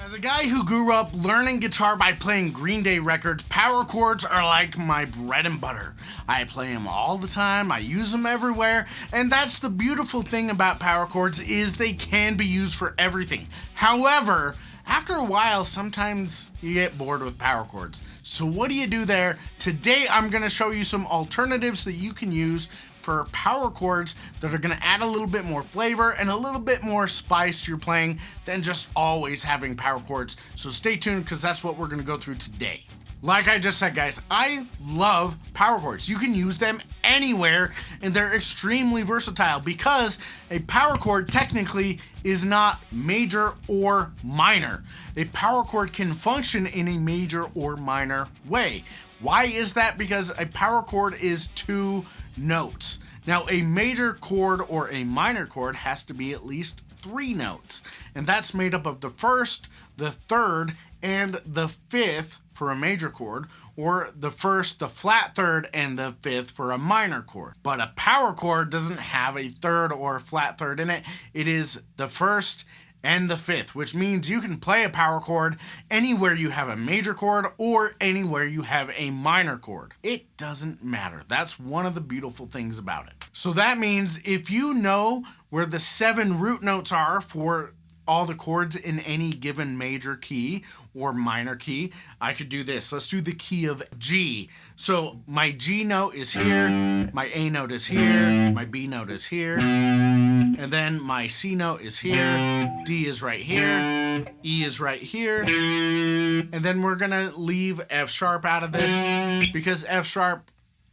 As a guy who grew up learning guitar by playing Green Day records, power chords are like my bread and butter. I play them all the time, I use them everywhere, and that's the beautiful thing about power chords is they can be used for everything. However, after a while, sometimes you get bored with power chords. So what do you do there? Today, I'm going to show you some alternatives that you can use for power chords that are going to add a little bit more flavor and a little bit more spice to your playing than just always having power chords. So stay tuned because that's what we're going to go through today. Like I just said, guys, I love power chords. You can use them anywhere and they're extremely versatile because a power chord technically is not major or minor. A power chord can function in a major or minor way. Why is that? Because a power chord is two notes. Now, a major chord or a minor chord has to be at least 3 notes, and that's made up of the first, the third, and the fifth for a major chord, or the first, the flat third, and the fifth for a minor chord. But a power chord doesn't have a third or a flat third in it. It is the first and the fifth, which means you can play a power chord anywhere you have a major chord or anywhere you have a minor chord. It doesn't matter. That's one of the beautiful things about it. So that means if you know where the 7 root notes are for all the chords in any given major key or minor key, I could do this. Let's do the key of G. So my G note is here, my A note is here, my B note is here, and then my C note is here, D is right here, E is right here, and then we're gonna leave F sharp out of this because F sharp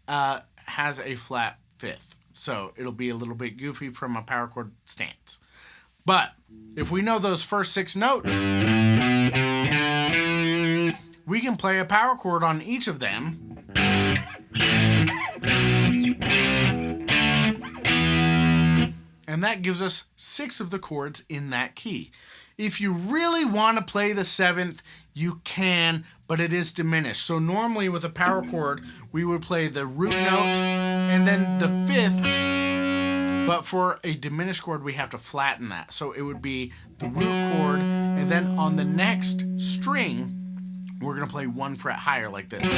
has a flat fifth. So it'll be a little bit goofy from a power chord stance. But if we know those first 6 notes, we can play a power chord on each of them. And that gives us 6 of the chords in that key. If you really want to play the 7th, you can, but it is diminished. So normally with a power chord, we would play the root note and then the 5th. But for a diminished chord, we have to flatten that. So it would be the root chord, and then on the next string, we're going to play 1 fret higher like this.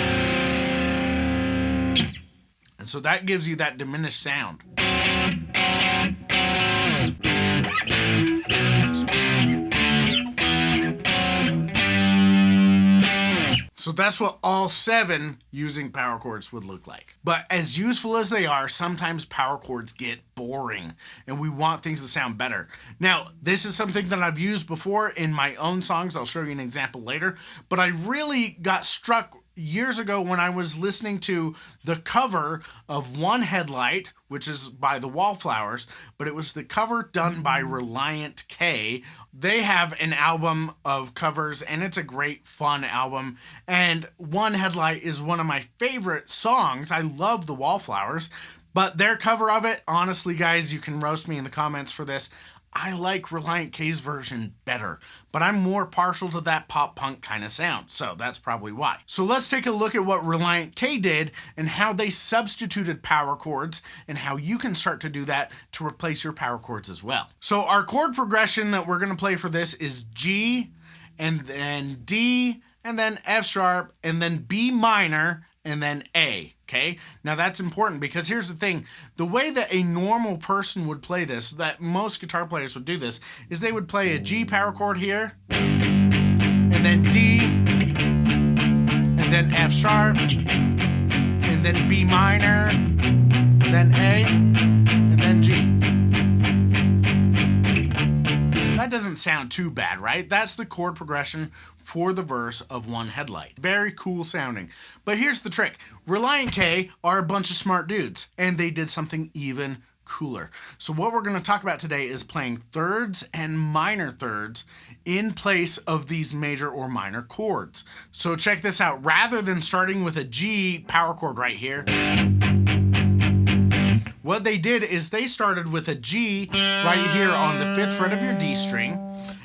And so that gives you that diminished sound. So that's what all 7 using power chords would look like. But as useful as they are, sometimes power chords get boring and we want things to sound better. Now, this is something that I've used before in my own songs. I'll show you an example later. But I really got struck years ago when I was listening to the cover of One Headlight, which is by the Wallflowers, but it was the cover done by Relient K. They have an album of covers and it's a great fun album, and One Headlight is one of my favorite songs. I love the Wallflowers, but their cover of it, honestly guys, you can roast me in the comments for this, I like Relient K's version better, but I'm more partial to that pop punk kind of sound, so that's probably why. So let's take a look at what Relient K did and how they substituted power chords and how you can start to do that to replace your power chords as well. So our chord progression that we're going to play for this is G, and then D, and then F sharp, and then B minor, and then A, okay? Now that's important because here's the thing. The way that a normal person would play this, that most guitar players would do this, is they would play a G power chord here, and then D, and then F sharp, and then B minor, then A, and then G. That doesn't sound too bad, right? That's the chord progression for the verse of One Headlight. Very cool sounding. But here's the trick. Relient K are a bunch of smart dudes, and they did something even cooler. So what we're going to talk about today is playing thirds and minor thirds in place of these major or minor chords. So check this out. Rather than starting with a G power chord right here, what they did is they started with a G right here on the 5th fret of your D string,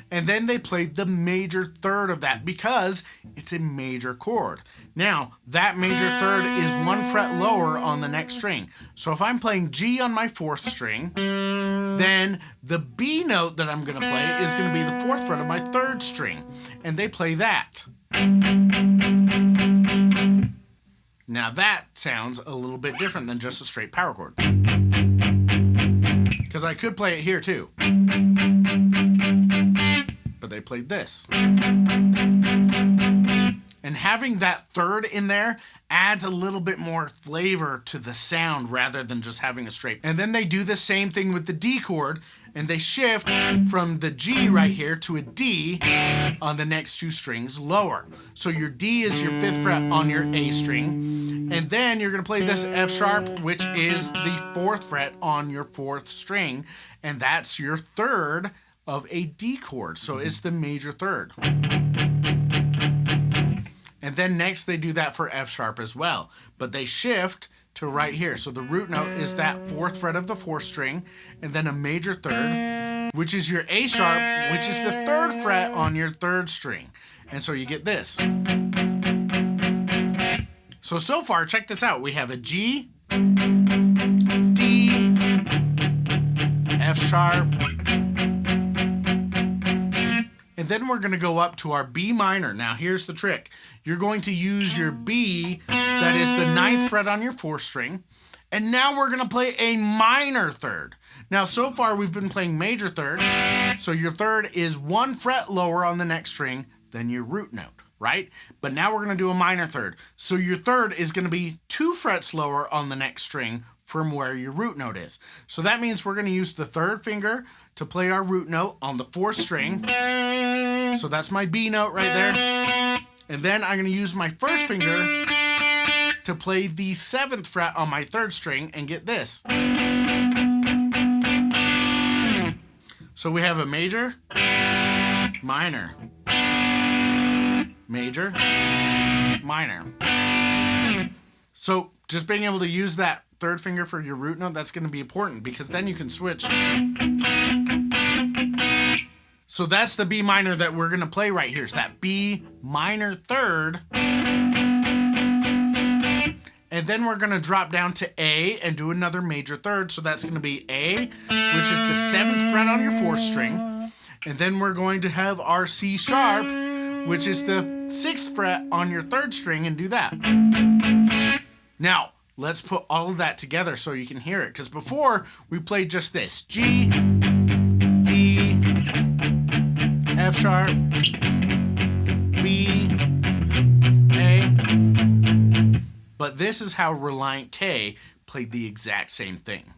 and then they played the major third of that because it's a major chord. Now, that major third is 1 fret lower on the next string. So if I'm playing G on my 4th string, Then the B note that I'm going to play is going to be the 4th fret of my 3rd string, and they play that. Now that sounds a little bit different than just a straight power chord, because I could play it here too, but they played this. And having that 3rd in there adds a little bit more flavor to the sound rather than just having a straight. And then they do the same thing with the D chord, and they shift from the G right here to a D on the next 2 strings lower. So your D is your 5th fret on your A string, and then you're going to play this F sharp, which is the 4th fret on your 4th string, and that's your 3rd of a D chord. So it's the major 3rd. And then next they do that for F sharp as well, but they shift to right here. So the root note is that 4th fret of the 4th string, and then a major 3rd, which is your A sharp, which is the 3rd fret on your 3rd string. And so you get this. So far, check this out. We have a G, D, F sharp, and then we're going to go up to our B minor. Now here's the trick. You're going to use your B, that is the 9th fret on your 4th string, and now we're going to play a minor 3rd. Now so far we've been playing major 3rds, so your 3rd is 1 fret lower on the next string than your root note, right? But now we're going to do a minor 3rd. So your 3rd is going to be 2 frets lower on the next string from where your root note is. So that means we're going to use the 3rd finger to play our root note on the 4th string. So that's my B note right there. And then I'm going to use my 1st finger to play the 7th fret on my 3rd string and get this. So we have a major, minor, major, minor. So just being able to use that 3rd finger for your root note, that's going to be important, because then you can switch. So that's the B minor that we're going to play right here. It's that B minor 3rd. And then we're going to drop down to A and do another major 3rd. So that's going to be A, which is the 7th fret on your 4th string. And then we're going to have our C sharp, which is the 6th fret on your 3rd string, and do that. Now, let's put all of that together so you can hear it. Because before, we played just this. G, D, F sharp, B, A. But this is how Relient K played the exact same thing.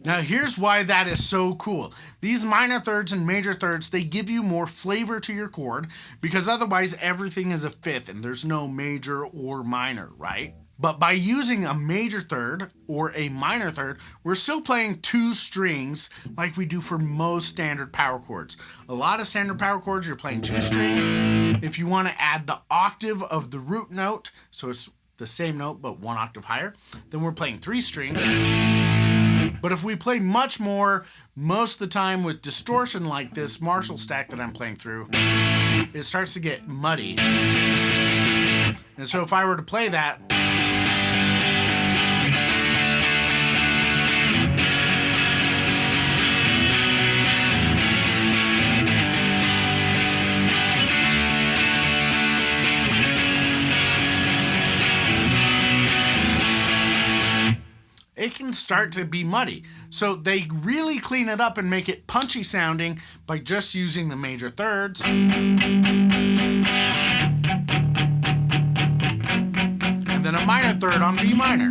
Now here's why that is so cool. These minor 3rds and major 3rds, they give you more flavor to your chord, because otherwise everything is a 5th and there's no major or minor, right? But by using a major 3rd or a minor 3rd, we're still playing 2 strings like we do for most standard power chords. A lot of standard power chords, you're playing 2 strings. If you want to add the octave of the root note, so it's the same note but 1 octave higher, then we're playing 3 strings. But if we play much more, most of the time with distortion like this Marshall stack that I'm playing through, it starts to get muddy. And so if I were to play that, it can start to be muddy. So they really clean it up and make it punchy sounding by just using the major 3rds. And then a minor 3rd on B minor.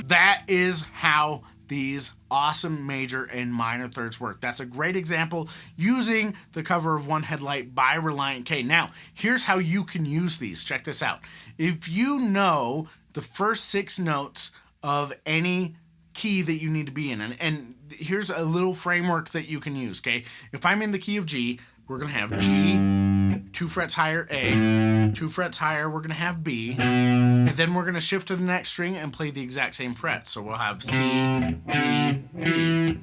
That is how these awesome major and minor 3rds work. That's a great example using the cover of One Headlight by Relient K. Now, here's how you can use these. Check this out. If you know the first 6 notes of any key that you need to be in. And here's a little framework that you can use, okay? If I'm in the key of G, we're gonna have G, 2 frets higher A, 2 frets higher, we're gonna have B, and then we're gonna shift to the next string and play the exact same fret. So we'll have C, D, B.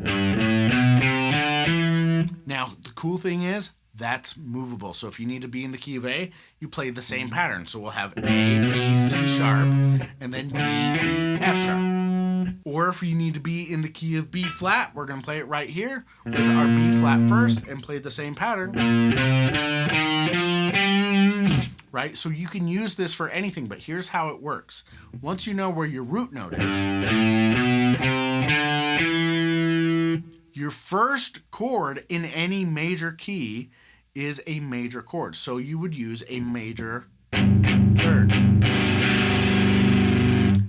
Now, the cool thing is, that's movable. So if you need to be in the key of A, you play the same pattern. So we'll have A, B, C sharp, and then D, E, F sharp. Or if you need to be in the key of B flat, we're going to play it right here with our B flat first and play the same pattern. Right? So you can use this for anything, but here's how it works. Once you know where your root note is, your first chord in any major key is a major chord. So you would use a major third.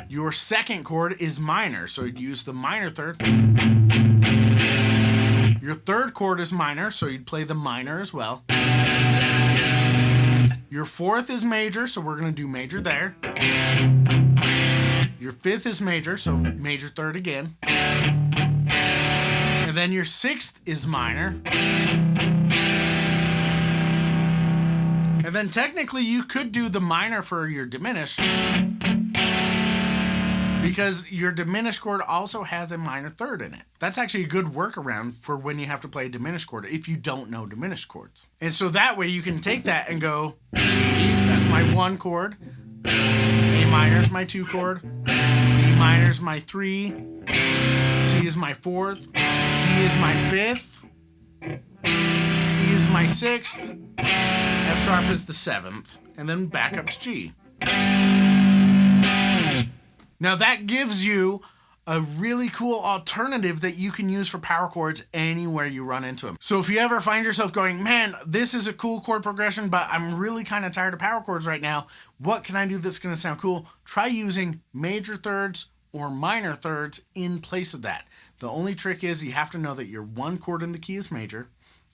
Your second chord is minor, so you'd use the minor third. Your third chord is minor, so you'd play the minor as well. Your fourth is major, so we're going to do major there. Your fifth is major, so major third again. And then your sixth is minor. And then technically you could do the minor for your diminished, because your diminished chord also has a minor third in it. That's actually a good workaround for when you have to play a diminished chord if you don't know diminished chords. And so that way you can take that and go G, that's my 1 chord. A minor is my 2 chord. B minor is my 3. C is my 4th. D is my 5th. E is my 6th. F sharp is the 7th. And then back up to G. Now that gives you a really cool alternative that you can use for power chords anywhere you run into them. So if you ever find yourself going, man, this is a cool chord progression, but I'm really kind of tired of power chords right now. What can I do that's going to sound cool? Try using major thirds or minor thirds in place of that. The only trick is you have to know that your 1 chord in the key is major,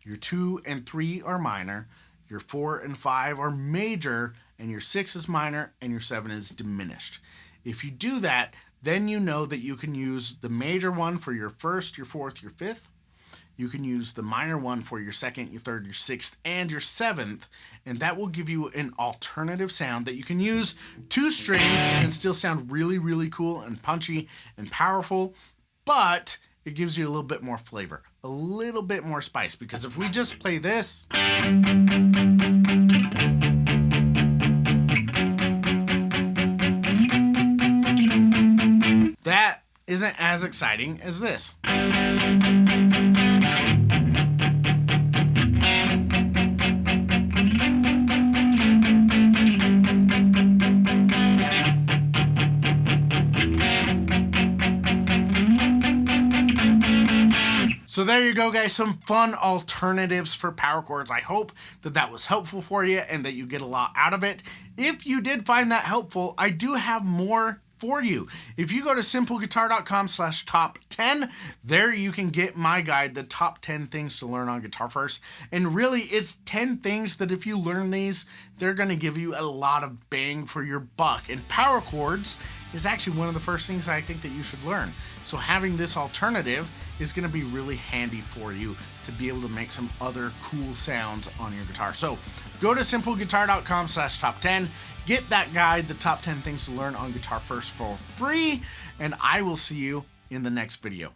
your 2 and 3 are minor, your 4 and 5 are major, and your 6 is minor, and your 7 is diminished. If you do that, then you know that you can use the major one for your 1st, your 4th, your 5th. You can use the minor one for your 2nd, your 3rd, your 6th, and your 7th, and that will give you an alternative sound that you can use 2 strings and still sound really, really cool and punchy and powerful, but it gives you a little bit more flavor, a little bit more spice, because if we just play this, that isn't as exciting as this. So there you go, guys, some fun alternatives for power chords. I hope that that was helpful for you and that you get a lot out of it. If you did find that helpful, I do have more for you. If you go to simpleguitar.com/top10, there you can get my guide, the top 10 things to learn on Guitar First. And really, it's 10 things that if you learn these, they're going to give you a lot of bang for your buck. And power chords is actually one of the first things I think that you should learn. So having this alternative is going to be really handy for you to be able to make some other cool sounds on your guitar. So go to simpleguitar.com/top10, get that guide, the top 10 things to learn on Guitar First, for free, and I will see you in the next video.